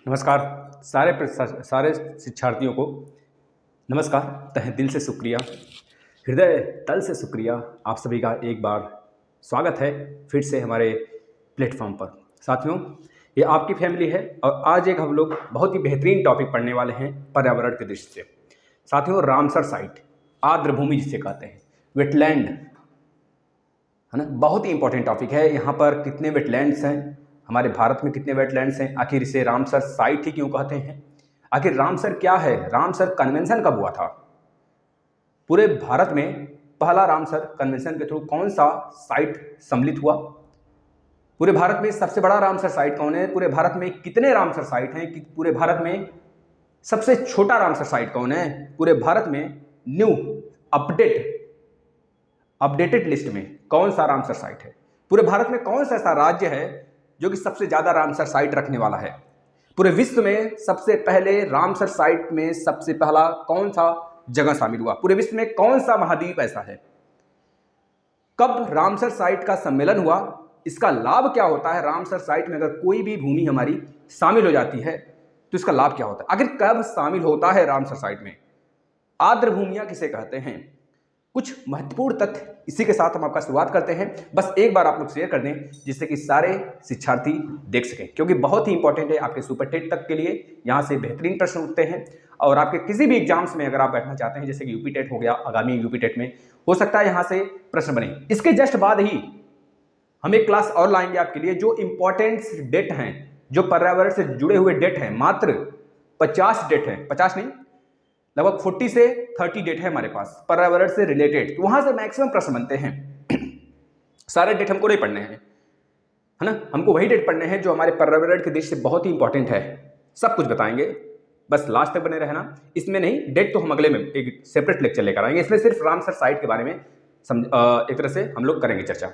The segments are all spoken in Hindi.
नमस्कार सारे शिक्षार्थियों को नमस्कार। तहे दिल से शुक्रिया, हृदय तल से शुक्रिया। आप सभी का एक बार स्वागत है फिर से हमारे प्लेटफॉर्म पर। साथियों, ये आपकी फैमिली है और आज एक हम लोग बहुत ही बेहतरीन टॉपिक पढ़ने वाले हैं पर्यावरण की दृष्टि से। साथियों, रामसर साइट, आर्द्र भूमि जिसे कहते हैं, वेटलैंड, है ना, बहुत ही इंपॉर्टेंट टॉपिक है। यहाँ पर कितने वेटलैंड्स हैं, हमारे भारत में कितने वेटलैंड्स हैं, आखिर इसे रामसर साइट ही क्यों कहते हैं, आखिर रामसर क्या है, रामसर कन्वेंशन कब हुआ था, पूरे भारत में पहला रामसर कन्वेंशन के थ्रू कौन सा साइट सम्मिलित हुआ, पूरे भारत में सबसे बड़ा रामसर साइट कौन है, पूरे भारत में कितने रामसर साइट हैं, कि पूरे भारत में सबसे छोटा रामसर साइट कौन है, पूरे भारत में न्यू अपडेटेड लिस्ट में कौन सा रामसर साइट है, पूरे भारत में कौन सा ऐसा राज्य है जो कि सबसे ज्यादा रामसर साइट रखने वाला है, पूरे विश्व में सबसे पहले रामसर साइट में सबसे पहला कौन सा जगह शामिल हुआ, पूरे विश्व में कौन सा महाद्वीप ऐसा है, कब रामसर साइट का सम्मेलन हुआ, इसका लाभ क्या होता है, रामसर साइट में अगर कोई भी भूमि हमारी शामिल हो जाती है तो इसका लाभ क्या होता है, आखिर कब शामिल होता है रामसर साइट में, आर्द्र भूमियां किसे कहते हैं, कुछ महत्वपूर्ण तथ्य इसी के साथ हम आपका शुरुआत करते हैं। बस एक बार आप लोग शेयर कर दें जिससे कि सारे शिक्षार्थी देख सकें, क्योंकि बहुत ही इंपॉर्टेंट है आपके सुपर टेट तक के लिए। यहाँ से बेहतरीन प्रश्न उठते हैं और आपके किसी भी एग्जाम्स में अगर आप बैठना चाहते हैं, जैसे कि यूपी टेट हो गया, आगामी यूपी टेट में हो सकता है यहाँ से प्रश्न बने। इसके जस्ट बाद ही हम एक क्लास और लाएंगे आपके लिए, जो इंपॉर्टेंट डेट हैं, जो पर्यावरण से जुड़े हुए डेट हैं, मात्र 50 डेट हैं, 50 नहीं, लगभग 40 से 30 डेट है हमारे पास पर्यावरण से रिलेटेड, तो वहां से मैक्सिमम प्रश्न बनते हैं। सारे डेट हमको नहीं पढ़ने हैं, है ना, हमको वही डेट पढ़ने हैं जो हमारे पर्यावरण की दृष्टि से बहुत ही इंपॉर्टेंट है। सब कुछ बताएंगे, बस लास्ट तक बने रहना। इसमें नहीं, डेट तो हम अगले में एक सेपरेट लेक्चर लेकर आएंगे, इसमें सिर्फ रामसर साइट के बारे में एक तरह से हम लोग करेंगे चर्चा।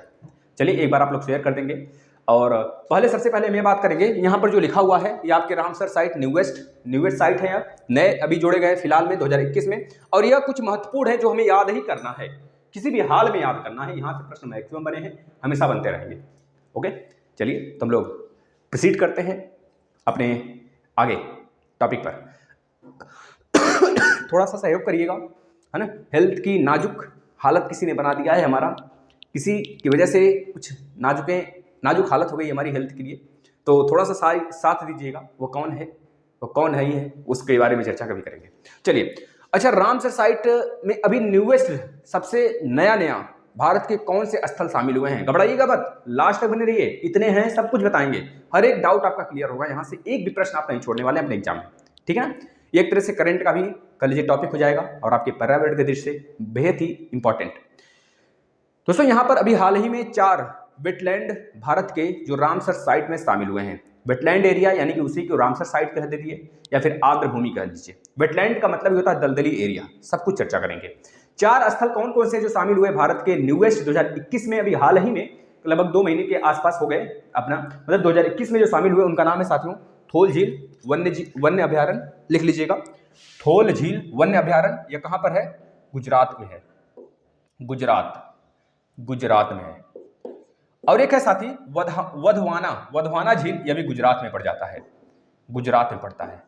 चलिए एक बार आप लोग शेयर कर देंगे। और सबसे पहले हम ये बात करेंगे, यहाँ पर जो लिखा हुआ है ये आपके रामसर साइट न्यूएस्ट साइट है, नए अभी जोड़े गए फिलहाल में 2021 में, और यह कुछ महत्वपूर्ण है जो हमें याद ही करना है, किसी भी हाल में याद करना है। यहाँ से प्रश्न मैक्सिमम बने हैं, हमेशा बनते रहेंगे। ओके, चलिए तो हम लोग प्रोसीड करते हैं अपने आगे टॉपिक पर। थोड़ा सा सहयोग करिएगा, है ना, हेल्थ की नाजुक हालत किसी ने बना दिया है हमारा, किसी की वजह से कुछ नाजुक हालत हो गई हमारी हेल्थ के लिए, तो थोड़ा सा साथ दीजिएगा। वो कौन है ये, उसके बारे में चर्चा कभी करेंगे। चलिए, अच्छा, रामसर साइट में अभी न्यूएस्ट सबसे नया भारत के कौन से स्थल शामिल हुए हैं, घबराइएगा मत, लास्ट तक बने रहिए, इतने हैं, सब कुछ बताएंगे, हर एक डाउट आपका क्लियर होगा, यहाँ से एक भी प्रश्न आप नहीं छोड़ने वाले अपने एग्जाम में, ठीक है ना। ये एक तरह से करंट का भी कल लीजिए टॉपिक हो जाएगा और आपके पर्यावरण की दृष्टि से बेहद ही इंपॉर्टेंट। दोस्तों, यहाँ पर अभी हाल ही में 4 वेटलैंड भारत के जो रामसर साइट में शामिल हुए हैं। वेटलैंड एरिया यानी कि उसी को रामसर साइट कह दीजिए या फिर आर्द्र भूमि कह दीजिए। वेटलैंड का मतलब होता है दलदली एरिया, सब कुछ चर्चा करेंगे। 4 स्थल कौन कौन से जो शामिल हुए भारत के न्यूएस्ट 2021 में, अभी हाल ही में लगभग 2 महीने के आसपास हो गए अपना, मतलब 2021 में जो शामिल हुए उनका नाम है साथियों थोल झील वन्य अभ्यारण्य, लिख लीजिएगा, थोल झील वन्य अभ्यारण्य। यह कहाँ पर है, गुजरात में है, गुजरात में है। और एक है साथी वधवाना झील, यह भी गुजरात में पड़ जाता है, गुजरात में पड़ता है।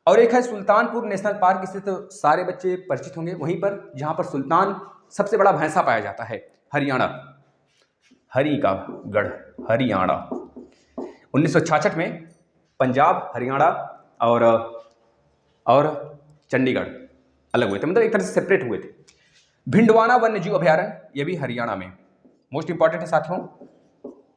और एक है सुल्तानपुर नेशनल पार्क, इससे तो सारे बच्चे परिचित होंगे, वहीं पर जहां पर सुल्तान सबसे बड़ा भैंसा पाया जाता है, हरियाणा, हरियाणा 1966 में पंजाब, हरियाणा और चंडीगढ़ अलग हुए थे, मतलब एक तरह से सेपरेट हुए थे। भिंडवाना वन्य जीव अभ्यारण्य, यह भी हरियाणा में, मोस्ट इंपॉर्टेंट है साथियों।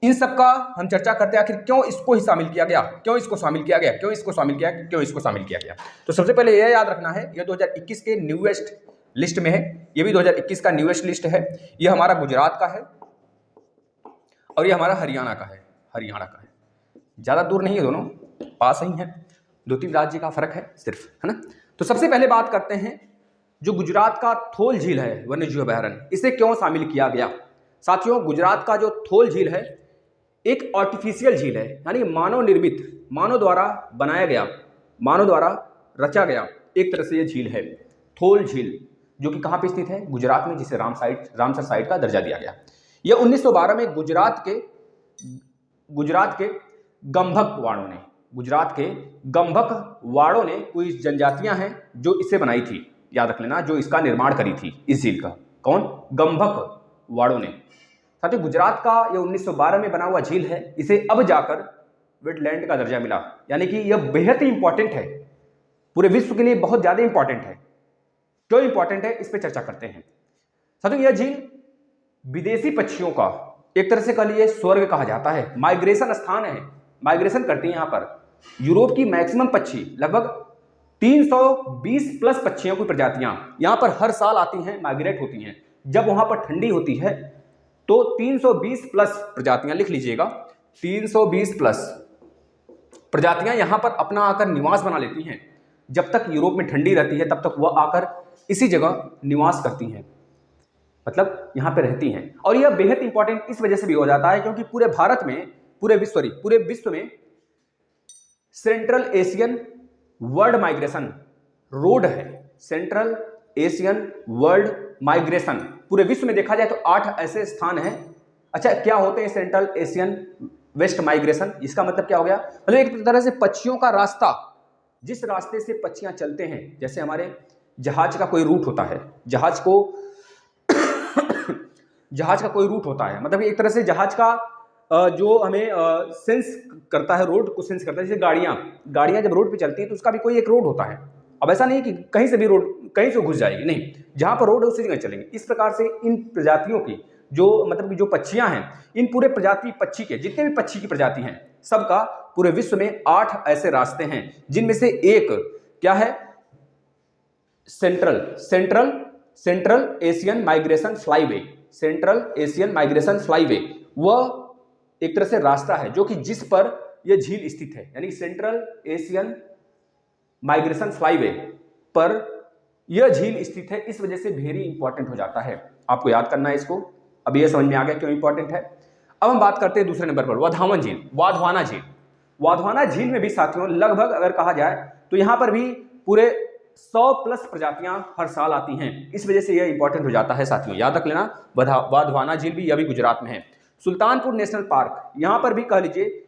इन सब का हम चर्चा करते हैं, आखिर क्यों इसको ही शामिल किया गया, क्यों इसको शामिल किया गया। तो सबसे पहले यह याद रखना है, यह 2021 के न्यूएस्ट लिस्ट में है, यह भी 2021 का न्यूएस्ट लिस्ट है। यह हमारा गुजरात का है और यह हमारा हरियाणा का है, ज्यादा दूर नहीं है, दोनों पास ही है, 2-3 राज्य का फर्क है सिर्फ, है ना। तो सबसे पहले बात करते हैं जो गुजरात का थोल झील है वन्य जीव अभ्यारण्य, इसे क्यों शामिल किया गया। साथियों, गुजरात का जो थोल झील है एक आर्टिफिशियल झील है, यानी मानव निर्मित, मानव द्वारा बनाया गया, मानव द्वारा रचा गया एक तरह से ये झील है, थोल झील, जो कि कहाँ पे स्थित है, गुजरात में, जिसे रामसर साइट का दर्जा दिया गया। यह 1912 में गुजरात के गंभक वाणों ने, गुजरात के गंभक वाड़ों ने कोई जनजातियां हैं जो इसे बनाई थी, याद रख लेना, जो इसका निर्माण करी थी इस झील का। कौन? गंभक वाड़ों ने। साथियों गुजरात का ये 1912 में बना हुआ झील है, इसे अब जाकर वेटलैंड का दर्जा मिला, यानी कि यह बेहद ही इंपॉर्टेंट है, पूरे विश्व के लिए बहुत ज्यादा इंपॉर्टेंट है। क्यों इंपॉर्टेंट है, इस पर चर्चा करते हैं। साथियों यह झील विदेशी पक्षियों का एक तरह से कह लीजिए स्वर्ग कहा जाता है, माइग्रेशन स्थान है, माइग्रेशन करती है यहाँ पर। यूरोप की मैक्सिमम पक्षी, लगभग 320 प्लस पक्षियों की प्रजातियां यहाँ पर हर साल आती हैं, माइग्रेट होती हैं। जब वहां पर ठंडी होती है तो 320 प्लस प्रजातियां, लिख लीजिएगा, 320 प्लस प्रजातियां यहां पर अपना आकर निवास बना लेती हैं। जब तक यूरोप में ठंडी रहती है तब तक वह आकर इसी जगह निवास करती हैं, मतलब यहां पे रहती हैं। और यह बेहद इंपॉर्टेंट इस वजह से भी हो जाता है क्योंकि पूरे भारत में, पूरे विश्व में central Asian world migration road है। सेंट्रल एशियन वर्ल्ड माइग्रेशन पूरे विश्व में देखा जाए तो 8 ऐसे स्थान हैं। अच्छा, क्या होते हैं सेंट्रल एशियन वेस्ट माइग्रेशन? इसका मतलब क्या हो गया? मतलब एक तरह से पक्षियों का रास्ता, जिस रास्ते से पक्षियां चलते हैं, जैसे हमारे जहाज का कोई रूट होता है, जहाज का कोई रूट होता है, मतलब एक तरह से जहाज का जो हमें सेंस करता है, रोड को सेंस करता है। जैसे गाड़ियां जब रोड पे चलती है तो उसका भी कोई एक रोड होता है। अब ऐसा नहीं कि कहीं से भी रोड, कहीं से घुस जाएगी, नहीं, जहां पर रोड है उसी जगह चलेंगे। इस प्रकार से इन प्रजातियों की जो मतलब कि जो पक्षियां हैं, इन पूरे प्रजाति पक्षी के जितने भी पक्षी की प्रजाति हैं, सबका पूरे विश्व में 8 ऐसे रास्ते हैं, जिनमें से एक क्या है? Central Asian migration flyway. Central Asian migration flyway वह एक तरह से रास्ता है जो कि जिस पर यह झील स्थित है, यानी सेंट्रल एशियन माइग्रेशन फ्लाईवे पर यह झील स्थित है। इस वजह से वेरी इंपॉर्टेंट हो जाता है, आपको याद करना है इसको। अब यह समझ में आ गया क्यों इंपॉर्टेंट है। अब हम बात करते हैं दूसरे नंबर पर, वाधवान झील, वाधवाना झील। वाधवाना झील में भी साथियों लगभग अगर कहा जाए तो यहां पर भी पूरे 100 प्लस प्रजातियां हर साल आती हैं। इस वजह से यह इंपॉर्टेंट हो जाता है साथियों, याद रख लेना। वाधवाना झील भी, यह भी गुजरात में है। सुल्तानपुर नेशनल पार्क, यहां पर भी कह लीजिए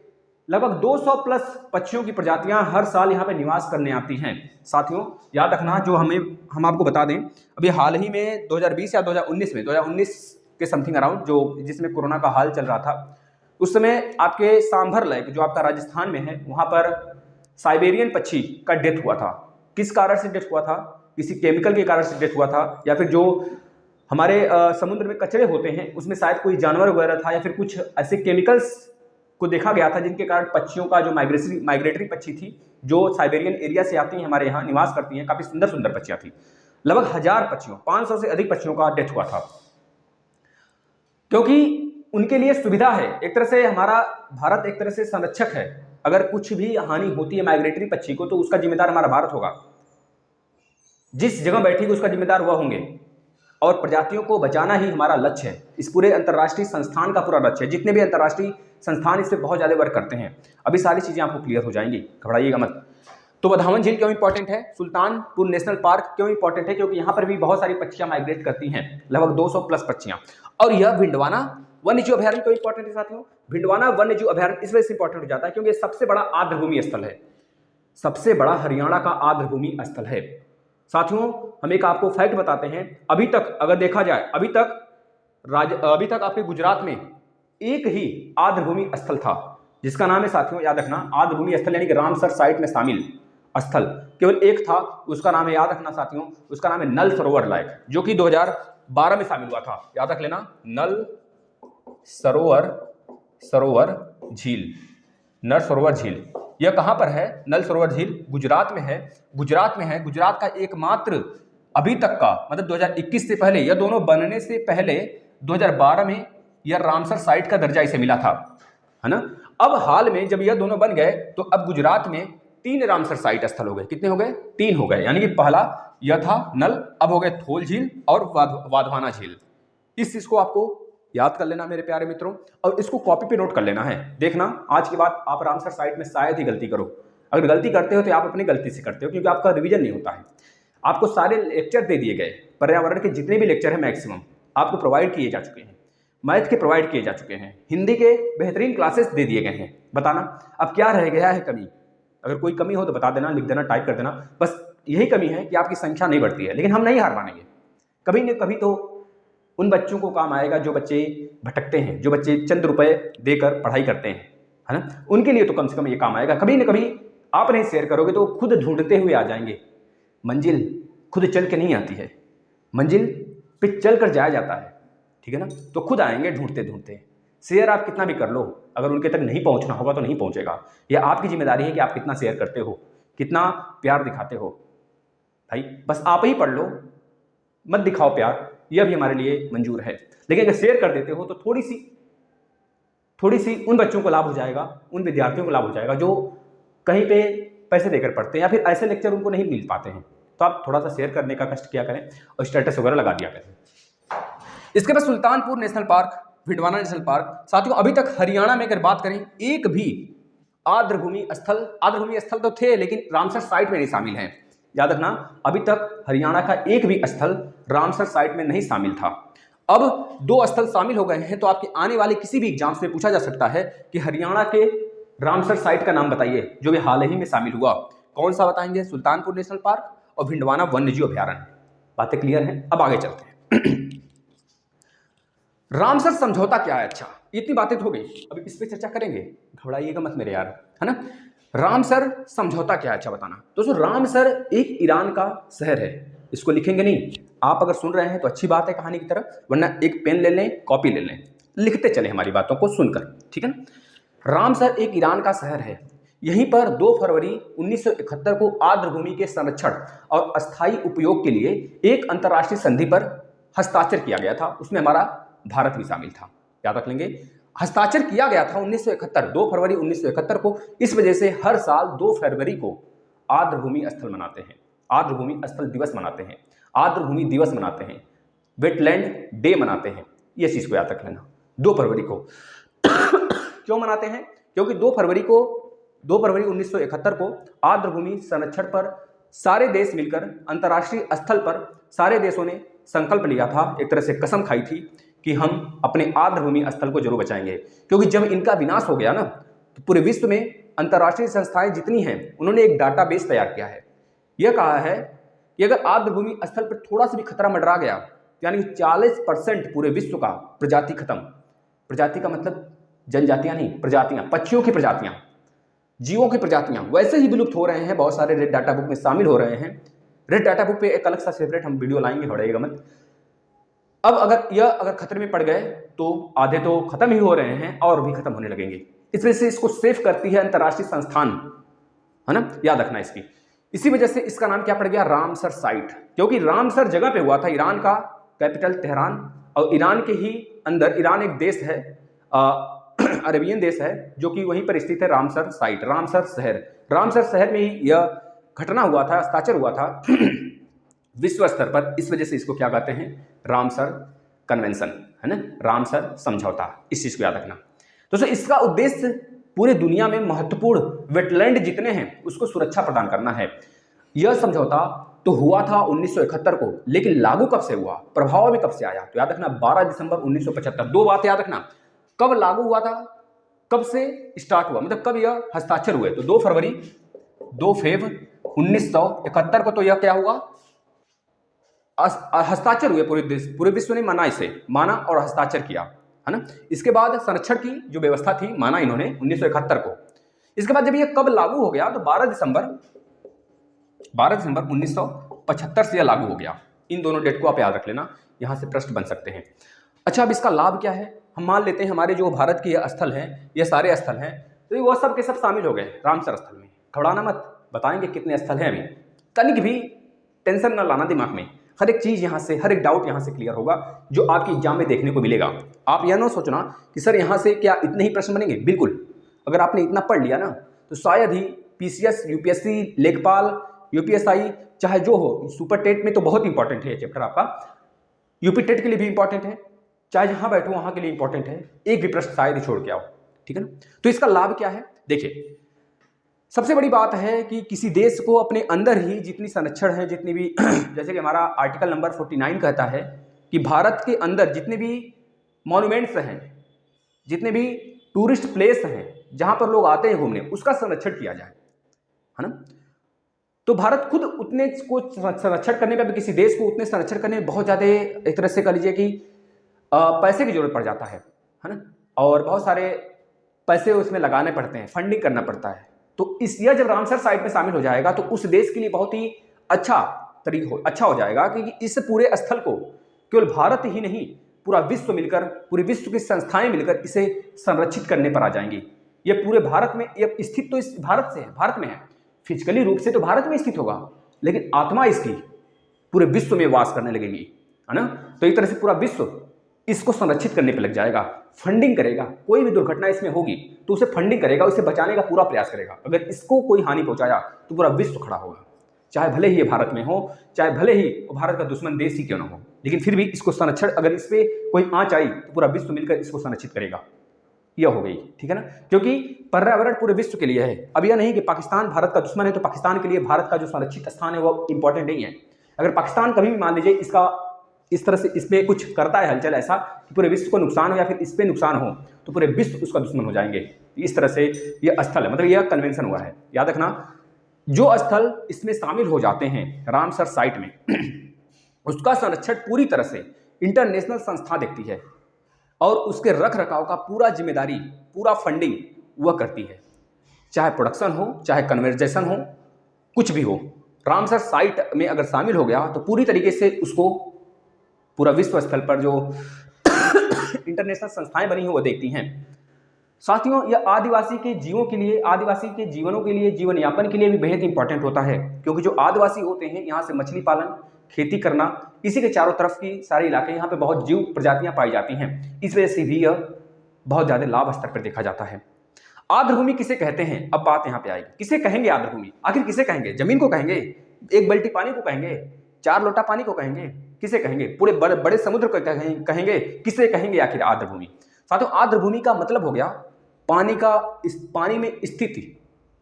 लगभग 200 प्लस पक्षियों की प्रजातियां हर साल यहां पर निवास करने आती हैं। साथियों याद रखना, जो हम आपको बता दें, अभी हाल ही में 2020 या 2019 के समथिंग अराउंड, जो जिसमें कोरोना का हाल चल रहा था, उस समय आपके सांभर लेक जो आपका राजस्थान में है, वहां पर साइबेरियन पक्षी का डेथ हुआ था। किस कारण से डेथ हुआ था? किसी केमिकल के कारण से डेथ हुआ था, या फिर जो हमारे समुद्र में कचरे होते हैं उसमें शायद कोई जानवर वगैरह था, या फिर कुछ ऐसे केमिकल्स को देखा गया था जिनके कारण पक्षियों का जो माइग्रेटरी पक्षी थी, जो साइबेरियन एरिया से आती हैं, हमारे यहाँ निवास करती हैं, काफी सुंदर सुंदर पक्षियां थी। लगभग 1000 पक्षियों, 500 से अधिक पक्षियों का डेथ हुआ था, क्योंकि उनके लिए सुविधा है। एक तरह से हमारा भारत एक तरह से संरक्षक है। अगर कुछ भी हानि होती है माइग्रेटरी पक्षी को तो उसका जिम्मेदार हमारा भारत होगा। जिस जगह बैठेगी उसका जिम्मेदार वह होंगे, और प्रजातियों को बचाना ही हमारा लक्ष्य है। इस पूरे अंतर्राष्ट्रीय संस्थान का पूरा लक्ष्य है। जितने भी अंतर्राष्ट्रीय संस्थान इससे बहुत ज़्यादा वर्क करते हैं। अभी सारी चीज़ें आपको क्लियर हो जाएंगी, घबराइएगा मत। तो वाधवान झील क्यों इंपॉर्टेंट है? सुल्तानपुर नेशनल पार्क क्यों इंपॉर्टेंट है? क्योंकि यहाँ पर भी बहुत सारी पक्षियां माइग्रेट करती हैं, लगभग 200 प्लस पक्षियां। और यह भिंडवाना वन्यजीव अभयारण्य क्यों इंपॉर्टेंट है साथियों? भिंडवाना वन्यजीव अभयारण्य इस वजह से इंपॉर्टेंट हो जाता है क्योंकि सबसे बड़ा आर्द्रभूमि स्थल है, सबसे बड़ा हरियाणा का आर्द्रभूमि स्थल है। साथियों हम एक आपको फैक्ट बताते हैं, अभी तक अगर देखा जाए, अभी तक आपके गुजरात में एक ही आर्द्रभूमि स्थल था, जिसका नाम है साथियों, याद रखना, आर्द्रभूमि स्थल यानी कि रामसर साइट में शामिल स्थल केवल एक था। उसका नाम है, याद रखना साथियों, उसका नाम है नल सरोवर लेक, जो कि 2012 में शामिल हुआ था। याद रख लेना, नल सरोवर झील, नल सरोवर झील। यह कहां पर है? नल सरोवर झील गुजरात में है। गुजरात का एकमात्र अभी तक का, मतलब 2021 से पहले, यह दोनों बनने से पहले 2012 में यह रामसर साइट का दर्जा इसे मिला था, है ना। अब हाल में जब यह दोनों बन गए तो अब गुजरात में 3 रामसर साइट स्थल हो गए। कितने हो गए? 3 हो गए। यानी कि पहला यह था नल, अब हो गए थोल झील और वाधवाना झील। इस चीज को आपको याद कर लेना मेरे प्यारे मित्रों, और इसको कॉपी पे नोट कर लेना है। देखना आज के बाद आप रामसर साइट में शायद ही गलती करो। अगर गलती करते हो तो आप अपनी गलती से करते हो, क्योंकि आपका रिवीजन नहीं होता है। आपको सारे लेक्चर दे दिए गए, पर्यावरण के जितने भी लेक्चर हैं मैक्सिमम आपको प्रोवाइड किए जा चुके हैं, मैथ के प्रोवाइड किए जा चुके हैं, हिंदी के बेहतरीन क्लासेस दे दिए गए हैं। बताना अब क्या रह गया है कमी? अगर कोई कमी हो तो बता देना, लिख देना, टाइप कर देना। बस यही कमी है कि आपकी संख्या नहीं बढ़ती है, लेकिन हम नहीं हार मानेंगे। कभी न कभी तो उन बच्चों को काम आएगा जो बच्चे भटकते हैं, जो बच्चे चंद रुपए देकर पढ़ाई करते हैं, है ना, उनके लिए तो कम से कम ये काम आएगा। कभी न कभी आप नहीं शेयर करोगे तो खुद ढूंढते हुए आ जाएंगे। मंजिल खुद चल के नहीं आती है, मंजिल पे चल कर जाया जाता है, ठीक है ना। तो खुद आएंगे ढूंढते ढूंढते। शेयर आप कितना भी कर लो, अगर उनके तक नहीं पहुंचना होगा तो नहीं पहुंचेगा। यह आपकी जिम्मेदारी है कि आप कितना शेयर करते हो, कितना प्यार दिखाते हो। भाई बस आप ही पढ़ लो, मत दिखाओ प्यार, यह भी हमारे लिए मंजूर है। लेकिन अगर शेयर कर देते हो तो थोड़ी सी उन बच्चों को लाभ हो जाएगा, उन विद्यार्थियों को लाभ हो जाएगा जो कहीं पे पैसे देकर पढ़ते हैं या फिर ऐसे लेक्चर उनको नहीं मिल पाते हैं। तो आप थोड़ा सा शेयर करने का कष्ट किया करें और स्टेटस वगैरह लगा दिया करें। इसके बाद Sultanpur national park, Bhindawana national park. साथियों अभी तक हरियाणा में अगर बात करें, एक भी आर्द्रभूमि स्थल तो थे लेकिन रामसर साइट में नहीं शामिल है। याद रखना, अभी तक हरियाणा का एक भी स्थल रामसर साइट में नहीं शामिल था। अब 2 स्थल शामिल हो गए हैं, तो आपके आने वाले किसी भी एग्जाम्स में पूछा जा सकता है कि हरियाणा के रामसर साइट का नाम बताइए जो भी हाल ही में शामिल हुआ। कौन सा बताएंगे? सुल्तानपुर नेशनल पार्क और भिंडवाना वन्यजीव अभ्यारण्य। बातें क्लियर हैं? अब आगे चलते हैं। रामसर समझौता क्या है? अच्छा, इतनी बातें तो हो गई, अभी इस पे चर्चा करेंगे, घबराइएगा मत मेरे यार, है ना। रामसर समझौता क्या है? अच्छा बताना। दोस्तों रामसर एक ईरान का शहर है। इसको लिखेंगे नहीं, आप अगर सुन रहे हैं तो अच्छी बात है कहानी की तरफ, वरना एक पेन ले लें, कॉपी ले लें, लिखते चले हमारी बातों को सुनकर, ठीक है ना। रामसर एक ईरान का शहर है। यहीं पर 2 फरवरी 1971 को आर्द्रभूमि के संरक्षण और अस्थायी उपयोग के लिए एक अंतर्राष्ट्रीय संधि पर हस्ताक्षर किया गया था। उसमें हमारा भारत भी शामिल था, याद रख लेंगे। हस्ताक्षर किया गया था 1971, 2 फरवरी 1971 को। इस वजह से हर साल 2 फरवरी को आर्द्रभूमि स्थल मनाते हैं, आर्द्रभूमि स्थल दिवस मनाते हैं, आर्द्रभूमि दिवस मनाते हैं, वेटलैंड डे मनाते हैं। ये चीज़ को याद रख लेना, 2 फरवरी को। क्यों मनाते हैं? क्योंकि 2 फरवरी 1971 को आर्द्रभूमि संरक्षण पर सारे देश मिलकर, अंतर्राष्ट्रीय स्थल पर सारे देशों ने संकल्प लिया था, एक तरह से कसम खाई थी कि हम अपने आर्द्रभूमि स्थल को जरूर बचाएंगे। क्योंकि जब इनका विनाश हो गया ना, तो पूरे विश्व में अंतर्राष्ट्रीय संस्थाएं जितनी हैं उन्होंने एक डाटाबेस तैयार किया है। यह कहा है कि अगर आर्द्रभूमि स्थल पर थोड़ा सा भी खतरा मंडरा गया, यानी 40% पूरे विश्व का प्रजाति खत्म। प्रजाति का मतलब जनजातियां नहीं, प्रजातियां, पक्षियों की प्रजातियां, जीवों की प्रजातियां वैसे ही विलुप्त हो रहे हैं। बहुत सारे रेड डाटा बुक में शामिल हो रहे हैं। रेड डाटा बुक पे एक अलग सा सेपरेट हम वीडियो लाएंगे, घबराइएगा मत। अब अगर खतरे में पड़ गए तो आधे तो खत्म ही हो रहे हैं और भी खत्म होने लगेंगे। इस वजह से इसको सेफ करती है अंतर्राष्ट्रीय संस्थान, है ना, याद रखना इसकी। इसी वजह से इसका नाम क्या पड़ गया? Ramsar site. क्योंकि रामसर जगह पे हुआ था, ईरान का कैपिटल तेहरान, और ईरान के ही अंदर, ईरान एक देश है, अरेबियन देश है, जो कि वहीं पर स्थित है रामसर साइट, रामसर शहर में ही यह घटना हुआ था, हस्ताक्षर हुआ था विश्व स्तर पर। इस वजह से इसको क्या कहते हैं? रामसर कन्वेंशन, है ना, रामसर समझौता। इस चीज को याद रखना। दोस्तों इसका उद्देश्य पूरे दुनिया में महत्वपूर्ण वेटलैंड जितने हैं उसको सुरक्षा प्रदान करना है। यह समझौता तो हुआ था 1971 को, लेकिन लागू कब से हुआ, प्रभाव में कब से आया? तो याद रखना 12 दिसंबर 1975। 2 बात याद रखना, कब लागू हुआ था, कब से स्टार्ट हुआ, मतलब कब यह हस्ताक्षर हुए। तो 2 फरवरी 2 फेब 1971 को तो यह क्या हुआ? हस्ताक्षर हुए। पूरे विश्व ने माना और हस्ताक्षर किया, है ना। इसके बाद संरक्षण की जो व्यवस्था थी माना इन्होंने 1971 को। इसके बाद जब ये कब लागू हो गया? तो 12 दिसंबर 1975 से यह लागू हो गया। इन दोनों डेट को आप याद रख लेना, यहां से प्रश्न बन सकते हैं। अच्छा, अब इसका लाभ क्या है? हम मान लेते हैं हमारे जो भारत के ये स्थल हैं, ये सारे स्थल हैं, तो वह सब के सब शामिल हो गए रामसर स्थल में। घबराना मत, बताएंगे कितने स्थल हैं। अभी तनिक भी टेंशन ना लाना दिमाग में, हर एक चीज यहाँ से, हर एक डाउट यहाँ से क्लियर होगा जो आपके एग्जाम में देखने को मिलेगा। आप यह ना सोचना कि सर यहाँ से क्या इतने ही प्रश्न बनेंगे। बिल्कुल, अगर आपने इतना पढ़ लिया ना तो शायद ही पीसीएस, यूपीएससी, लेखपाल, यूपीएसआई, चाहे जो हो, सुपर टेट में तो बहुत इंपॉर्टेंट है ये चैप्टर आपका, यूपी टेट के लिए भी इंपॉर्टेंट है, चाहे जहां बैठो वहां के लिए इंपॉर्टेंट है। एक भी प्रश्न शायद ही छोड़ के आओ, ठीक है ना। तो इसका लाभ क्या है? देखिए, सबसे बड़ी बात है कि किसी देश को अपने अंदर ही जितनी संरक्षण है, जितनी भी जैसे कि हमारा आर्टिकल नंबर 49 कहता है कि भारत के अंदर जितने भी मॉन्यूमेंट्स हैं, जितने भी टूरिस्ट प्लेस हैं जहां पर लोग आते हैं घूमने, उसका संरक्षण किया जाए। है ना। तो भारत खुद उतने को संरक्षण करने में, किसी देश को उतने संरक्षण करने में बहुत ज़्यादा एक तरह से कह लीजिए कि पैसे की जरूरत पड़ जाता है ना, और बहुत सारे पैसे उसमें लगाने पड़ते हैं, फंडिंग करना पड़ता है। तो इस यह जब रामसर साइट में शामिल हो जाएगा तो उस देश के लिए बहुत ही अच्छा हो जाएगा कि इस पूरे स्थल को केवल भारत ही नहीं, पूरा विश्व मिलकर, पूरे विश्व की संस्थाएं मिलकर इसे संरक्षित करने पर आ जाएंगी। ये पूरे भारत में, ये स्थित तो इस भारत में है, फिजिकली रूप से तो भारत में स्थित होगा, लेकिन आत्मा इसकी पूरे विश्व में वास करने लगेगी, है ना। तो एक तरह से पूरा विश्व इसको संरक्षित करने पर लग जाएगा, फंडिंग करेगा। कोई भी दुर्घटना इसमें होगी तो उसे फंडिंग करेगा, उसे बचाने का पूरा प्रयास करेगा। अगर इसको कोई हानि पहुंचाया तो पूरा विश्व खड़ा होगा, चाहे भले ही ये भारत में हो, चाहे भले ही वो भारत का दुश्मन देश ही क्यों ना हो, लेकिन फिर भी इसको संरक्षण, अगर इस पर कोई आंच आई तो पूरा विश्व मिलकर इसको संरक्षित करेगा। यह हो गई, ठीक है ना, क्योंकि पर्यावरण पूरे विश्व के लिए है। अब यह नहीं कि पाकिस्तान भारत का दुश्मन है तो पाकिस्तान के लिए भारत का जो संरक्षित स्थान है वो इंपॉर्टेंट नहीं है। अगर पाकिस्तान कभी भी मान लीजिए इसका इस तरह से इसमें कुछ करता है हलचल ऐसा कि पूरे विश्व को नुकसान हो या फिर इस पर नुकसान हो, तो पूरे विश्व उसका दुश्मन हो जाएंगे। इस तरह से यह स्थल है, मतलब यह कन्वेंशन हुआ है। याद रखना, जो स्थल इसमें शामिल हो जाते हैं रामसर साइट में उसका संरक्षण पूरी तरह से इंटरनेशनल संस्था देखती है और उसके रख रखाव का पूरा जिम्मेदारी, पूरा फंडिंग वह करती है। चाहे प्रोडक्शन हो, चाहे कन्वर्जेशन हो, कुछ भी हो, रामसर साइट में अगर शामिल हो गया तो पूरी तरीके से उसको पूरा विश्व स्थल पर जो इंटरनेशनल संस्थाएं बनी हैं वो देखती हैं। साथियों, यह आदिवासी के जीवों के लिए, आदिवासी के जीवनों के लिए, जीवन यापन के लिए भी बेहद इंपॉर्टेंट होता है, क्योंकि जो आदिवासी होते हैं यहाँ से मछली पालन, खेती करना, इसी के चारों तरफ की सारे इलाके, यहाँ पे बहुत जीव प्रजातियां पाई जाती हैं। इस वजह से भी यह बहुत ज्यादा लाभ स्तर पर देखा जाता है। आर्द्रभूमि किसे कहते हैं, अब बात यहाँ पे आएगी। किसे कहेंगे आर्द्रभूमि? आखिर किसे कहेंगे? जमीन को कहेंगे? एक बाल्टी पानी को कहेंगे? 4 लोटा पानी को कहेंगे? किसे कहेंगे? पूरे बड़े बड़े समुद्र को कहेंगे? किसे कहेंगे आखिर आर्द्रभूमि? साथियों, आर्द्रभूमि का मतलब हो गया पानी में स्थिति,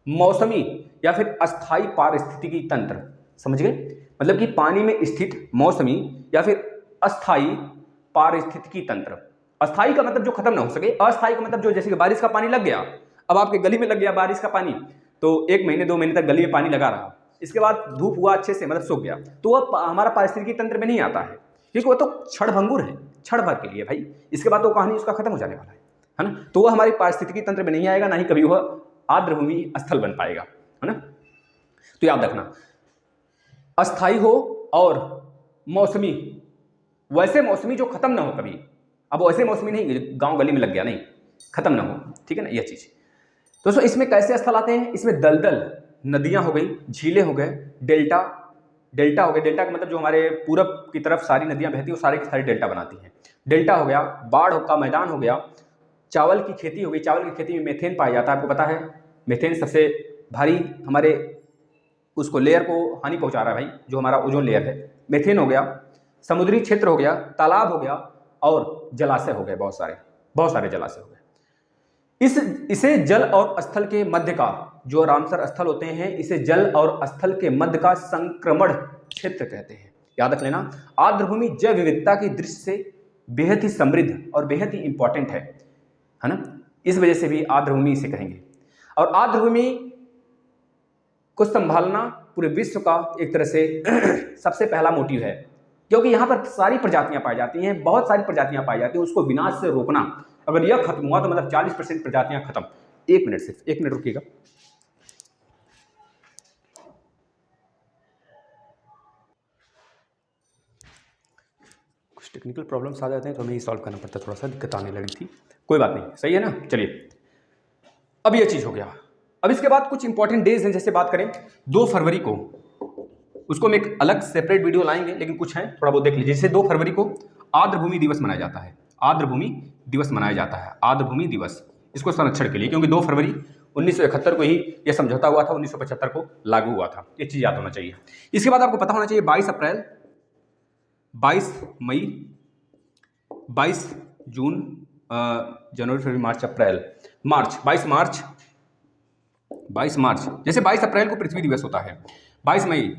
मौसमी या फिर अस्थायी पारिस्थितिकी तंत्र। समझ गए? मतलब कि पानी में स्थित मौसमी या फिर अस्थायी पारिस्थितिकी तंत्र। अस्थायी का मतलब जो खत्म ना हो सके, अस्थायी का मतलब जो, जैसे कि बारिश का पानी लग गया, अब आपके गली में लग गया बारिश का पानी, तो 1 महीने 2 महीने तक गली में पानी लगा रहा, इसके बाद धूप हुआ अच्छे से, मतलब सूख गया, तो वह हमारा पारिस्थितिकी तंत्र में नहीं आता है, क्योंकि वह तो क्षणभंगुर है, क्षण भर के लिए भाई, इसके बाद तो कहानी उसका खत्म हो जाने वाला है ना। तो वह हमारी पारिस्थितिकी तंत्र में नहीं आएगा, ना ही कभी वह आर्द्रभूमि स्थल बन पाएगा, है ना। तो याद रखना, अस्थाई हो और मौसमी, वैसे मौसमी जो खत्म ना हो कभी। अब वैसे मौसमी नहीं गांव गली में लग गया, नहीं, खत्म ना हो, ठीक है ना, यह चीज। दोस्तों, इसमें कैसे स्थल आते हैं? इसमें दलदल नदियां हो गई, झीलें हो गए, डेल्टा हो गए। डेल्टा का मतलब जो हमारे पूरब की तरफ सारी नदियां बहती हैं वो सारी की सारी डेल्टा बनाती हैं। डेल्टा हो गया, बाढ़ का मैदान हो गया, चावल की खेती हो गई। चावल की खेती में मेथेन पाया जाता है, आपको पता है। मेथेन सबसे भारी हमारे उसको लेयर को हानि पहुंचा रहा है भाई, जो हमारा ओजोन लेयर है। मेथेन हो गया, समुद्री क्षेत्र हो गया, तालाब हो गया और जलाशय हो गए, बहुत सारे जलाशय हो गए। इसे जल और स्थल के मध्य का, जो रामसर स्थल होते हैं, इसे जल और स्थल के मध्य का संक्रमण क्षेत्र कहते हैं। याद रख लेना, आर्द्रभूमि जैव विविधता की दृष्टि से बेहद ही समृद्ध और बेहद ही इंपॉर्टेंट है ना। इस वजह से भी आर्द्रभूमि इसे कहेंगे। और आर्द्रभूमि को संभालना पूरे विश्व का एक तरह से सबसे पहला मोटिव है, क्योंकि यहाँ पर सारी प्रजातियां पाई जाती हैं, बहुत सारी प्रजातियां पाई जाती हैं। उसको विनाश से रोकना, अगर यह खत्म हुआ तो मतलब 40% प्रजातियां खत्म। 1 मिनट, सिर्फ 1 मिनट रुकिएगा। कुछ टेक्निकल प्रॉब्लम्स आ जाते हैं तो हमें ही सॉल्व करना पड़ता है, थोड़ा सा दिक्कत आने लगी थी, कोई बात नहीं, सही है ना। चलिए, अब यह चीज हो गया। अब इसके बाद कुछ इंपॉर्टेंट डेज हैं, जैसे बात करें 2 फरवरी को, उसको हम एक अलग सेपरेट वीडियो लाएंगे, लेकिन कुछ है थोड़ा बहुत देख लीजिए। जैसे 2 फरवरी को आर्द्रभूमि दिवस मनाया जाता है, आर्द्रभूमि दिवस मनाया जाता है, आर्द्रभूमि दिवस, इसको संरक्षण के लिए, क्योंकि 2 फरवरी 1971 को ही यह समझौता हुआ था, 1975 को लागू हुआ था। ये चीज याद होना चाहिए। इसके बाद आपको पता होना चाहिए 22 अप्रैल, 22 मई, 22 जून, जनवरी, फरवरी, मार्च, अप्रैल, मार्च, 22 मार्च। जैसे 22 अप्रैल को पृथ्वी दिवस होता है, 22 मई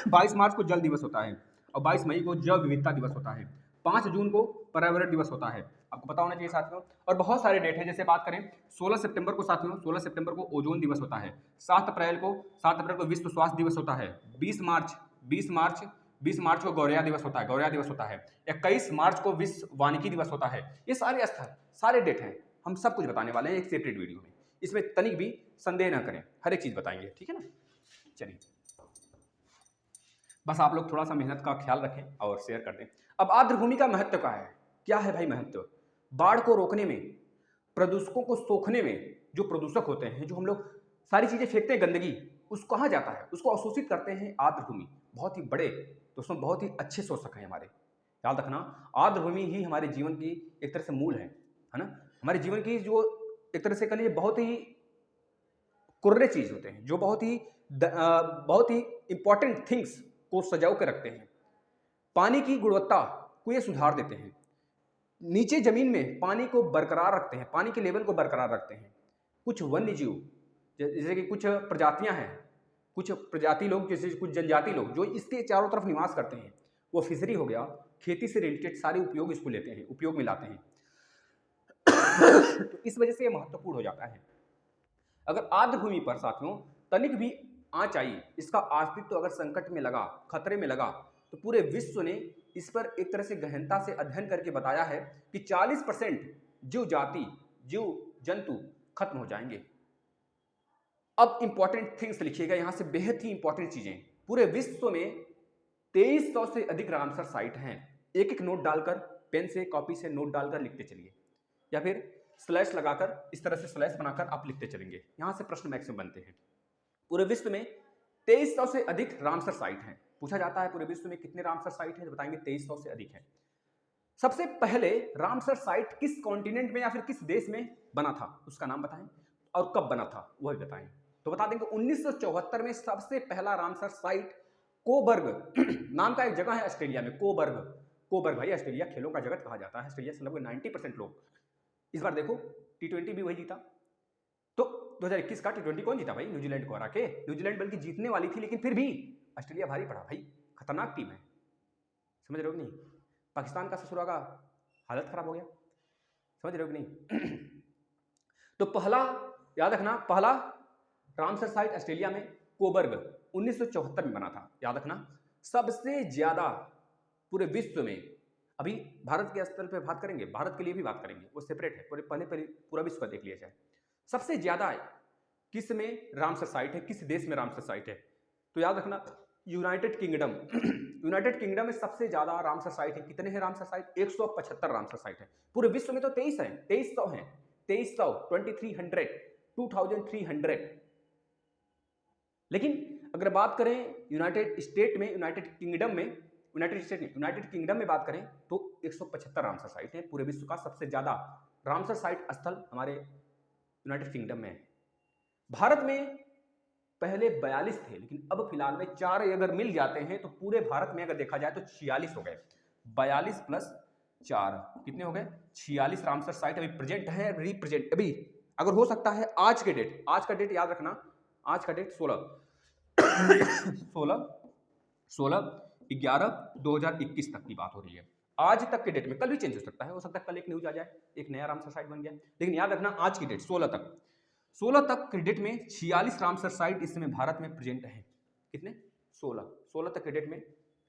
22 मार्च को जल दिवस होता है, और 22 मई को जैव विविधता दिवस होता है। 5 जून को पर्यावरण दिवस होता है, आपको पता होना चाहिए साथियों। और बहुत सारे डेट है, जैसे बात करें 16 सितंबर को साथियों, 16 सितंबर को ओजोन दिवस होता है। 7 अप्रैल को विश्व स्वास्थ्य दिवस होता है। 20 मार्च को गौरैया दिवस होता है, गौरैया दिवस होता है। 21 मार्च को विश्व वानिकी दिवस होता है। ये सारे स्थल, सारे डेट हैं, हम सब कुछ बताने वाले हैं एक सेपरेट वीडियो में, इसमें तनिक भी संदेह ना करें, हर एक चीज बताएंगे, ठीक है ना। चलिए, बस आप लोग थोड़ा सा मेहनत का ख्याल रखें और शेयर कर दें। अब आर्द्र भूमि का महत्व क्या है भाई महत्व? बाढ़ को रोकने में, प्रदूषकों को सोखने में, जो प्रदूषक होते हैं, जो हम लोग सारी चीजें फेंकते हैं गंदगी, उसको कहाँ जाता है, उसको अवशोषित करते हैं आर्द्र भूमि। बहुत ही बड़े दोस्तों, बहुत ही अच्छे शोषक हैं हमारे, याद रखना। आर्द्र भूमि ही हमारे जीवन की एक तरह से मूल है ना। हमारे जीवन की जो एक तरह से कह लीजिए बहुत ही कुर्रे चीज होते हैं, जो बहुत ही इंपॉर्टेंट थिंग्स को सजाओ के रखते हैं। पानी की गुणवत्ता को ये सुधार देते हैं, नीचे जमीन में पानी को बरकरार रखते हैं, पानी के लेवल को बरकरार रखते हैं। कुछ वन्य जीव, जैसे कि कुछ प्रजातियां हैं, कुछ प्रजाति लोग, जैसे कुछ जनजाति लोग जो इसके चारों तरफ निवास करते हैं, वो फिशरी हो गया, खेती से रिलेटेड सारे उपयोग इसको लेते हैं, उपयोग में लाते हैं। तो इस वजह से ये महत्वपूर्ण हो जाता है। अगर आर्द्र भूमि पर साथियों तनिक भी आंच आई, इसका अस्तित्व अगर संकट में लगा, खतरे में लगा, तो पूरे विश्व ने इस पर एक तरह से गहनता से अध्ययन करके बताया है कि 40% जीव जाति, जीव जंतु खत्म हो जाएंगे। अब इंपॉर्टेंट थिंग्स लिखिएगा यहां से, बेहद ही इंपॉर्टेंट चीजें। पूरे विश्व में 2300 से अधिक रामसर साइट हैं। एक एक नोट डालकर, पेन से कॉपी से नोट डालकर लिखते चलिए, या फिर स्लैश लगाकर, इस तरह से स्लैश बनाकर आप लिखते चलेंगे, यहां से प्रश्न मैक्सिमम बनते हैं। पूरे विश्व में 2300 से अधिक रामसर साइट हैं। पूछा जाता है पूरे विश्व में कितने रामसर साइट हैं, तो बताएंगे 2300 से अधिक है। सबसे पहले रामसर साइट किस कॉन्टिनेंट में या फिर किस देश में बना था, उसका नाम बताएं, और कब बना था वह भी बताएं। तो बता देंगे 1974 में सबसे पहला रामसर साइट कोबर्ग नाम का एक जगह है ऑस्ट्रेलिया में, कोबर्ग भाई, ऑस्ट्रेलिया खेलों का जगत कहा जाता है। ऑस्ट्रेलिया से लगभग 90% लोग, इस बार देखो T20 भी वही जीता। तो 2021 का T20 कौन जीता भाई? न्यूजीलैंड को हरा के। न्यूजीलैंड बल्कि जीतने वाली थी, लेकिन फिर भी ऑस्ट्रेलिया भारी पड़ा भाई, खतरनाक टीम है, समझ रहे हो कि नहीं। पाकिस्तान का ससुरा का हालत खराब हो गया, समझ रहे हो कि नहीं। तो पहला याद रखना, पहला रामसर साइट ऑस्ट्रेलिया में कोबर्ग 1974 में बना था, याद रखना। सबसे ज्यादा पूरे विश्व में, अभी भारत के स्तर पर बात करेंगे, भारत के लिए भी बात करेंगे, वो सेपरेट है, पहले पूरा विश्व का देख लिया जाए। सबसे ज्यादा किस में रामसर साइट है, किस देश में रामसर साइट है, तो याद रखना यूनाइटेड किंगडम। यूनाइटेड किंगडम में सबसे ज्यादा रामसर साइट है। कितने हैं रामसर साइट? 175 रामसर साइट है। पूरे विश्व में तो 23 है, 2300 है, 2300, 2300, 2300। लेकिन अगर बात करें यूनाइटेड स्टेट में, यूनाइटेड किंगडम में, यूनाइटेड किंगडम में बात करें तो 175 रामसर साइट है। पूरे विश्व का सबसे ज्यादा रामसर साइट स्थल हमारे यूनाइटेड किंगडम में है। भारत में पहले 42 थे, लेकिन अब फिलहाल में 4 अगर मिल जाते हैं तो पूरे भारत में अगर देखा जाए तो 46 हो गए। 42 प्लस 4 कितने हो गए? 46 रामसर साइट अभी प्रेजेंट है, रिप्रेजेंट अभी अगर हो सकता है आज के डेट, आज का डेट याद रखना, आज का डेट 16/11/2021 तक की बात हो रही है। आज तक के डेट में, कल भी चेंज हो सकता है कल एक न्यूज आ जाए, एक नया रामसर साइट बन गया, लेकिन याद रखना आज की डेट 16 तक के डेट में 46 रामसर साइट इस समय भारत में प्रेजेंट है। कितने? 16 तक के डेट में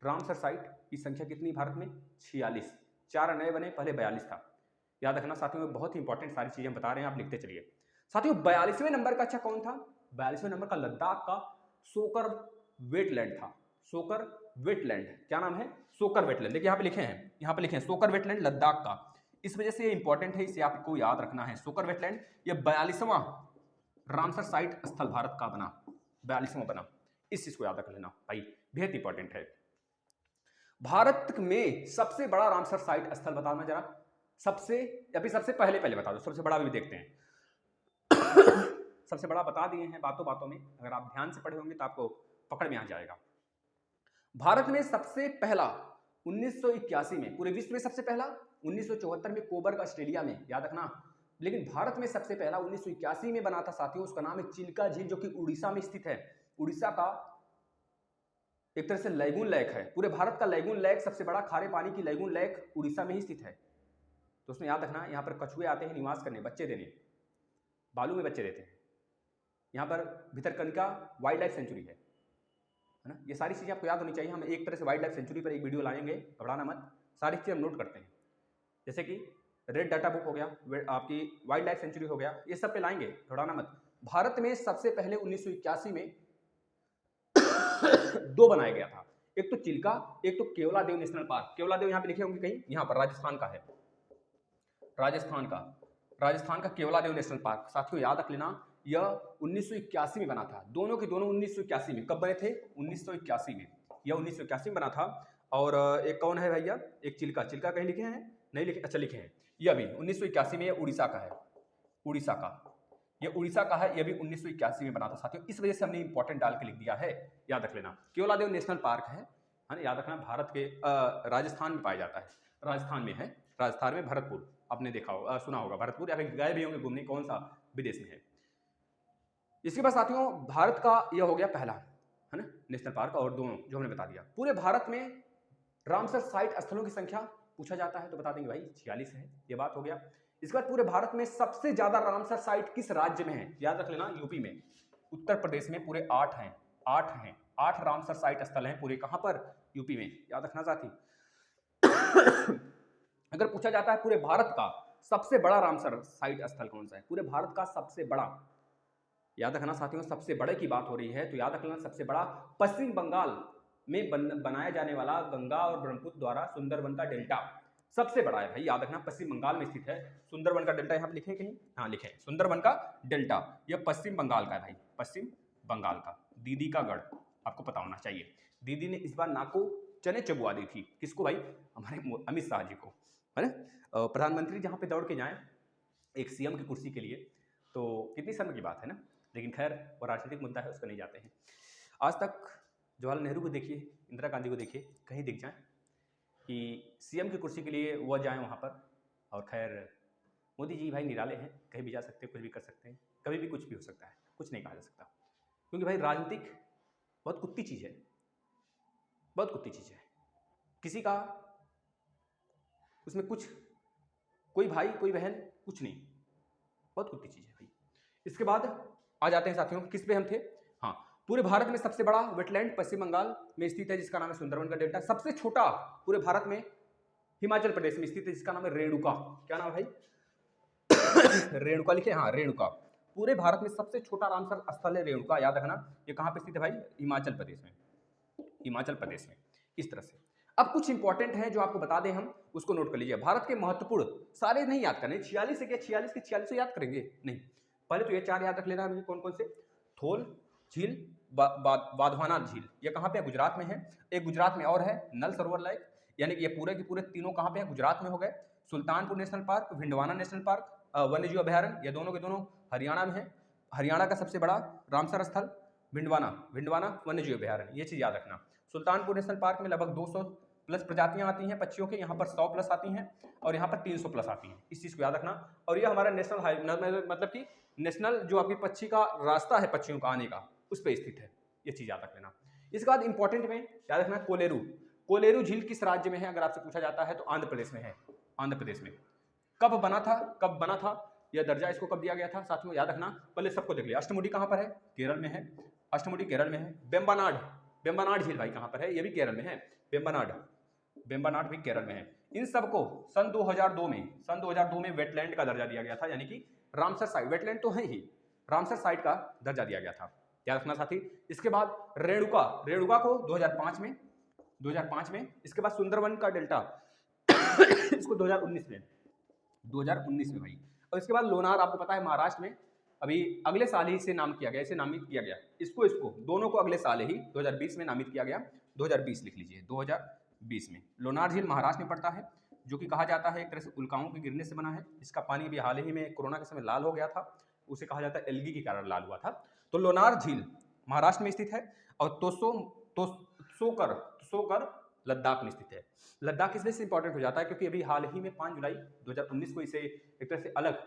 रामसर साइट की संख्या कितनी भारत में? 46। 4 नए बने, पहले 42 था, याद रखना साथियों। में बहुत ही इंपॉर्टेंट सारी चीजें बता रहे हैं, आप लिखते चलिए साथियों। 42वें नंबर का अच्छा कौन था? 42वें नंबर का लद्दाख का सोकर वेटलैंड था। सोकर वेटलैंड, क्या नाम है? सोकर वेटलैंड। देखिए यहाँ पे लिखे हैं, यहाँ पे लिखे हैं सोकर वेटलैंड लद्दाख का, इस वजह से ये इंपॉर्टेंट है, इसे आपको याद रखना है। सोकर वेटलैंड ये 42वां रामसर साइट स्थल भारत का बना, 42वां बना, इस चीज को याद रख लेना भाई, बेहद इंपॉर्टेंट है। भारत में सबसे बड़ा रामसर साइट स्थल बताना जरा, सबसे या फिर सबसे पहले बता दो, सबसे बड़ा भी देखते हैं। सबसे बड़ा बता दिए हैं बातों बातों में, अगर आप ध्यान से पढ़े होंगे तो आपको पकड़ में आ जाएगा। भारत में सबसे पहला 1981 में, पूरे विश्व में सबसे पहला 1974 में कोबर्ग ऑस्ट्रेलिया में, याद रखना। लेकिन भारत में सबसे पहला 1981 में बना था साथियों, उसका नाम है चिल्का झील, जो कि उड़ीसा में स्थित है। उड़ीसा का एक तरह से लैगून लेक है, पूरे भारत का लैगून लेक, सबसे बड़ा खारे पानी की लैगून लेक उड़ीसा में ही स्थित है। तो उसमें याद रखना, यहाँ पर कछुए आते हैं निवास करने, बच्चे देने, बालू में बच्चे देते हैं। यहाँ पर भितरकनिका वाइल्ड लाइफ सेंचुरी है ना। ये सारी चीज़ें आपको याद होनी चाहिए। हम एक तरह से वाइल्ड लाइफ सेंचुरी पर एक वीडियो लाएंगे, घबराना मत, सारी चीज़ें हम नोट करते हैं। जैसे कि रेड डाटा बुक हो गया, आपकी वाइल्ड लाइफ सेंचुरी हो गया, ये सब पे लाएंगे, घबराना मत। भारत में सबसे पहले 1981 में दो बनाया गया था, एक तो चिल्का, एक तो केवलादेव नेशनल पार्क। केवलादेव यहाँ पे लिखे होंगे कहीं, यहाँ पर राजस्थान का है, राजस्थान का केवलादेव नेशनल पार्क। साथियों याद रख लेना, यह 1981 में बना था। दोनों के दोनों 1981 में। कब बने थे? 1981 में। यह 1981 में बना था। और एक कौन है भैया? एक चिल्का। चिल्का कहीं लिखे हैं? नहीं लिखे, अच्छा लिखे हैं। यह भी 1981 में, यह उड़ीसा का है, उड़ीसा का, यह उड़ीसा का है। यह भी 1981 में बना था साथियों। इस वजह से हमने इंपॉर्टेंट डाल के लिख दिया है, याद रख लेना। केवलादेव नेशनल पार्क है ना, याद रखना। भारत के राजस्थान में पाया जाता है, राजस्थान में है, राजस्थान में भरतपुर, आपने देखा होगा, सुना होगा भरतपुर, या फिर गए भी होंगे घूमने, कौन सा विदेश में है। इसके बाद साथियों भारत का यह हो गया पहला, है ना, नेशनल पार्क। और दोनों जो हमने बता दिया। पूरे भारत में रामसर साइट स्थलों की संख्या पूछा जाता है तो बता देंगे भाई 46 है, ये बात हो गया। इसके बाद पूरे भारत में सबसे ज्यादा रामसर साइट किस राज्य में है? याद रख लेना, यूपी में। उत्तर प्रदेश में पूरे 8 हैं, 8 हैं, 8 रामसर साइट स्थल हैं पूरे, कहां पर? यूपी में, याद रखना साथी। अगर पूछा जाता है पूरे भारत का सबसे बड़ा रामसर साइट स्थल कौन सा है, पूरे भारत का सबसे बड़ा, याद रखना साथियों, सबसे बड़े की बात हो रही है तो याद रखना सबसे बड़ा पश्चिम बंगाल में बनाया जाने वाला गंगा और ब्रह्मपुत्र द्वारा सुंदरबन का डेल्टा सबसे बड़ा है भाई, याद रखना। पश्चिम बंगाल में स्थित है सुंदरबन का डेल्टा। यहाँ पे लिखें कहीं, हाँ लिखें, सुंदरबन का डेल्टा, यह पश्चिम बंगाल का है भाई, पश्चिम बंगाल का। दीदी का गढ़ आपको पता होना चाहिए। दीदी ने इस बार नाको चने चबुआ दी थी, किसको भाई? हमारे अमित शाह जी को, है ना। प्रधानमंत्री जहाँ पे दौड़ के जाएं एक सीएम की कुर्सी के लिए, तो कितनी शर्म की बात है ना। लेकिन खैर वो राजनीतिक मुद्दा है, उस पर नहीं जाते हैं। आज तक जवाहरलाल नेहरू को देखिए, इंदिरा गांधी को देखिए, कहीं दिख जाए कि सीएम की कुर्सी के लिए वह जाएं वहाँ पर। और खैर मोदी जी भाई निराले हैं, कहीं भी जा सकते हैं, कुछ भी कर सकते हैं, कभी भी कुछ भी हो सकता है, कुछ नहीं कहा जा सकता। क्योंकि भाई राजनीतिक बहुत कुत्ती चीज़ है, बहुत कुत्ती चीज़ है। किसी का उसमें कुछ, कोई भाई कोई बहन कुछ नहीं, बहुत कुत्ती चीज़ है भाई। इसके बाद आ जाते हैं साथियों, किस पे हम थे? हाँ, पूरे भारत में सबसे बड़ा वेटलैंड पश्चिम बंगाल में स्थित है जिसका नाम है सुंदरबन का डेल्टा। सबसे छोटा पूरे भारत में हिमाचल प्रदेश में स्थित है जिसका नाम है रेणुका। क्या नाम है भाई? रेणुका लिखे, हाँ रेणुका। पूरे भारत में सबसे छोटा रामसर स्थल है रेणुका, याद रखना। ये कहाँ पे स्थित है भाई? हिमाचल प्रदेश में, हिमाचल प्रदेश में। इस तरह से अब कुछ इंपॉर्टेंट है जो आपको बता दें, हम उसको नोट कर लीजिए। भारत के महत्वपूर्ण, सारे नहीं याद करने, 46 से क्या 46 के 46 याद करेंगे नहीं, पहले तो ये 4 याद रख लेना है। कौन कौन से? थोल झील, बाधवाना झील, ये कहाँ पे है? गुजरात में है। एक गुजरात में और है नल सरोवर लेक, यानी कि ये पूरे के पूरे तीनों कहाँ पे है? गुजरात में हो गए। Sultanpur national park, Bhindawana national park, वन्यजीव अभयारण्य, ये दोनों के दोनों हरियाणा में है। हरियाणा का सबसे बड़ा रामसर स्थल भिंडवाना वन्यजीव अभयारण्य, ये चीज याद रखना। सुल्तानपुर नेशनल पार्क में लगभग 200 प्लस प्रजातियां आती हैं पक्षियों के, यहाँ पर 100 प्लस आती हैं और यहाँ पर 300 प्लस आती हैं, इस चीज़ को याद रखना। और ये हमारा नेशनल मतलब कि नेशनल जो आपकी पक्षी का रास्ता है पक्षियों का आने का, उस पर स्थित है, ये चीज़ याद रख लेना। इसके बाद इंपॉर्टेंट में याद रखना कोलेरू। कोलेरू झील किस राज्य में है अगर आपसे पूछा जाता है तो आंध्र प्रदेश में है, आंध्र प्रदेश में। कब बना था यह दर्जा, इसको कब दिया गया था साथियों? याद रखना, पहले सबको देख लिया। अष्टमुडी कहाँ पर है? केरल में है, अष्टमुडी केरल में है। बेम्बानाड झील भाई कहाँ पर है? ये भी केरल में है, बेम्बानाड भी केरल में है। इन सबको सन 2002 में वेटलैंड का दर्जा दिया गया था, यानी कि रामसर साइट, वेटलैंड तो है ही, रामसर साइट का दर्जा दिया गया था, याद रखना साथी। इसके बाद रेणुका को 2005 में, इसके बाद सुंदरबन का डेल्टा इसको 2019 में भाई। और इसके बाद लोनार, आपको पता है महाराष्ट्र में अभी अगले साल ही इसे नाम किया गया, इसे नामित किया गया, इसको दोनों को अगले साल ही 2020 में नामित किया गया। 2020 लिख लीजिए, 2020 में। लोनार झील महाराष्ट्र में पड़ता है, जो कि कहा जाता है एक तरह से उल्काओं के गिरने से बना है। इसका पानी भी हाल ही में कोरोना के समय लाल हो गया था, उसे कहा जाता है एल्गी के कारण लाल हुआ था। तो लोनार झील महाराष्ट्र में स्थित है और तोसोकर लद्दाख में स्थित है। लद्दाख इस वजह से इंपॉर्टेंट हो जाता है क्योंकि अभी हाल ही में 5 जुलाई 2019 को इसे एक तरह से अलग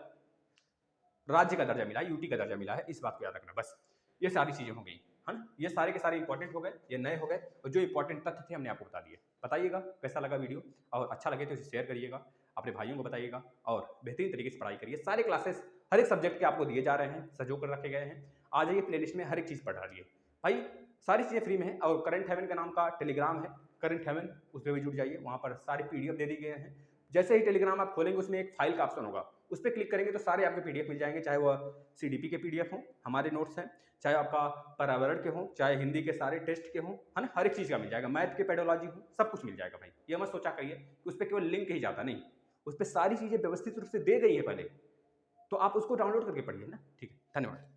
राज्य का दर्जा मिला, यूटी का दर्जा मिला है, इस बात को याद रखना। बस ये सारी चीजें हो गई। है ना। ये सारे के सारे इंपॉर्टेंट हो गए, ये नए हो गए, और जो इंपॉर्टेंट तथ्य थे हमने आपको बता दिए। बताइएगा कैसा लगा वीडियो, और अच्छा लगे तो इसे शेयर करिएगा, अपने भाइयों को बताइएगा, और बेहतरीन तरीके से पढ़ाई करिए। सारे क्लासेस हर एक सब्जेक्ट के आपको दिए जा रहे हैं, सजो कर रखे गए हैं। आ जाइए प्लेलिस्ट में, हर एक चीज़ पढ़ डालिए भाई, सारी चीज़ें फ्री में है। और करंट हेवन का नाम का टेलीग्राम है, करंट हेवन, उस पर भी जुड़ जाइए। वहाँ पर सारे PDF दे दिए गए हैं। जैसे ही टेलीग्राम आप खोलेंगे, उसमें एक फाइल का ऑप्शन होगा, उस पर क्लिक करेंगे तो सारे आपके PDF मिल जाएंगे, चाहे वह CDP के PDF हों, हमारे नोट्स हैं, चाहे आपका पर्यावरण के हों, चाहे हिंदी के सारे टेस्ट के हों, है ना, हर एक चीज़ का मिल जाएगा, मैथ के पेडोलॉजी हो, सब कुछ मिल जाएगा भाई। ये मत सोचा करिए कि उस पर केवल लिंक ही जाता, नहीं, उस पर सारी चीज़ें व्यवस्थित रूप से दे गई है पहले, तो आप उसको डाउनलोड करके पढ़िए ना। ठीक है, धन्यवाद।